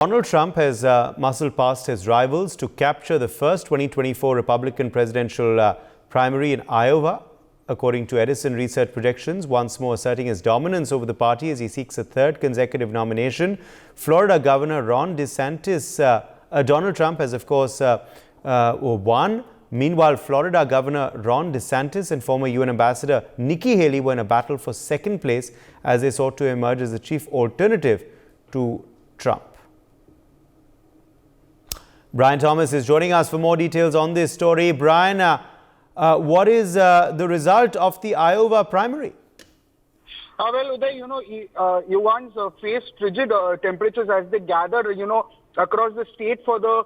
Donald Trump has muscled past his rivals to capture the first 2024 Republican presidential primary in Iowa. According to Edison research projections, once more asserting his dominance over the party as he seeks a third consecutive nomination. Florida Governor Ron DeSantis, Donald Trump has of course won. Meanwhile, Florida Governor Ron DeSantis and former UN Ambassador Nikki Haley were in a battle for second place as they sought to emerge as the chief alternative to Trump. Brian Thomas is joining us for more details on this story. Brian, what is the result of the Iowa primary? Well, Uday, Iowans faced frigid temperatures as they gathered, across the state for the,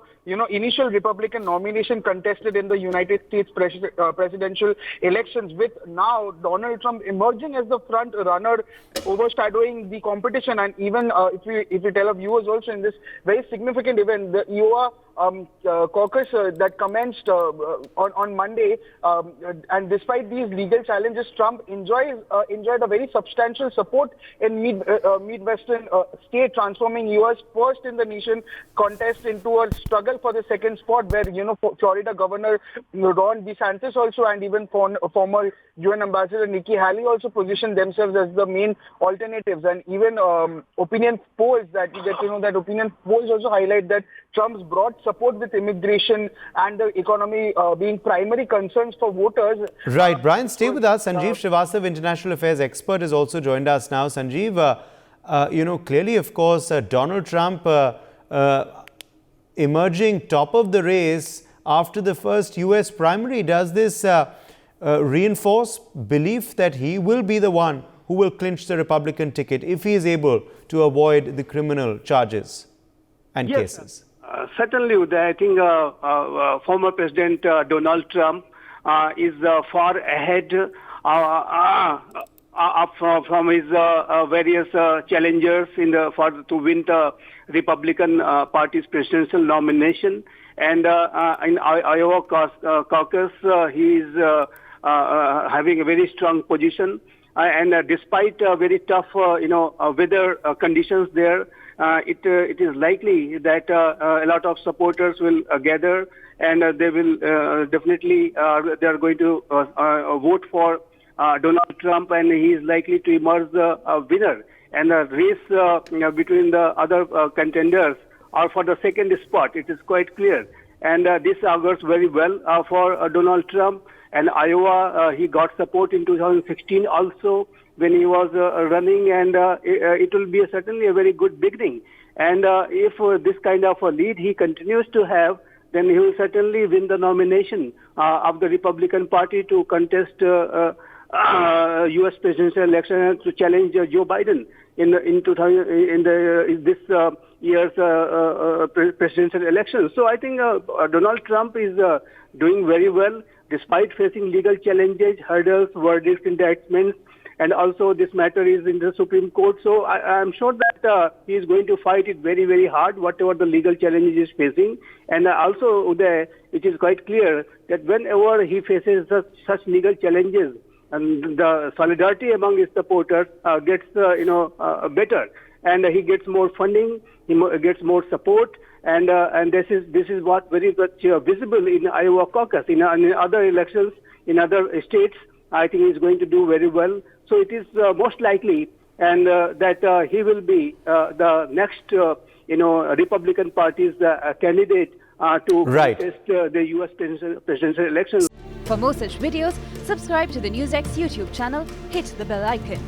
initial Republican nomination contested in the United States presidential elections, with now Donald Trump emerging as the front runner, overshadowing the competition. And even if we tell our viewers also, in this very significant event, the Iowa caucus that commenced on Monday, and despite these legal challenges, Trump enjoyed a very substantial support in Midwestern state, transforming U.S. first in the nation contest into a struggle for the second spot, where Florida Governor Ron DeSantis also, and even former UN Ambassador Nikki Haley also positioned themselves as the main alternatives. And even opinion polls that opinion polls also highlight that Trump's broad support with immigration and the economy being primary concerns for voters. Right. Brian, stay with us. Sanjeev Srivastav, international affairs expert, has also joined us now. Sanjeev, clearly, of course, Donald Trump emerging top of the race after the first U.S. primary. Does this reinforce belief that he will be the one who will clinch the Republican ticket if he is able to avoid the criminal charges and cases? Certainly, Uday. I think former President Donald Trump is far ahead from his various challengers to win the Republican Party's presidential nomination. And in Iowa caucus, he is having a very strong position. And despite very tough, weather conditions there, it is likely that a lot of supporters will gather, and they will definitely they are going to vote for Donald Trump, and he is likely to emerge the winner. And the race between the other contenders are for the second spot. It is quite clear, and this augurs very well for Donald Trump. And Iowa, he got support in 2016 also when he was running, and it will be certainly a very good beginning. And if this kind of a lead he continues to have, then he will certainly win the nomination of the Republican Party to contest U.S. presidential election and to challenge Joe Biden in this year's presidential election. So I think Donald Trump is doing very well despite facing legal challenges, hurdles, verdicts, indictments, and also this matter is in the Supreme Court. So I'm sure that he is going to fight it very, very hard, whatever the legal challenges he is facing. And also, Uday, it is quite clear that whenever he faces such legal challenges, and the solidarity among his supporters gets better, and he gets more funding, he gets more support, and this is what very much visible in Iowa caucus. In other elections in other states, I think he's going to do very well. So it is most likely, and that he will be the next Republican Party's candidate to contest the U.S. presidential elections. For more such videos, subscribe to the NewsX YouTube channel, hit the bell icon.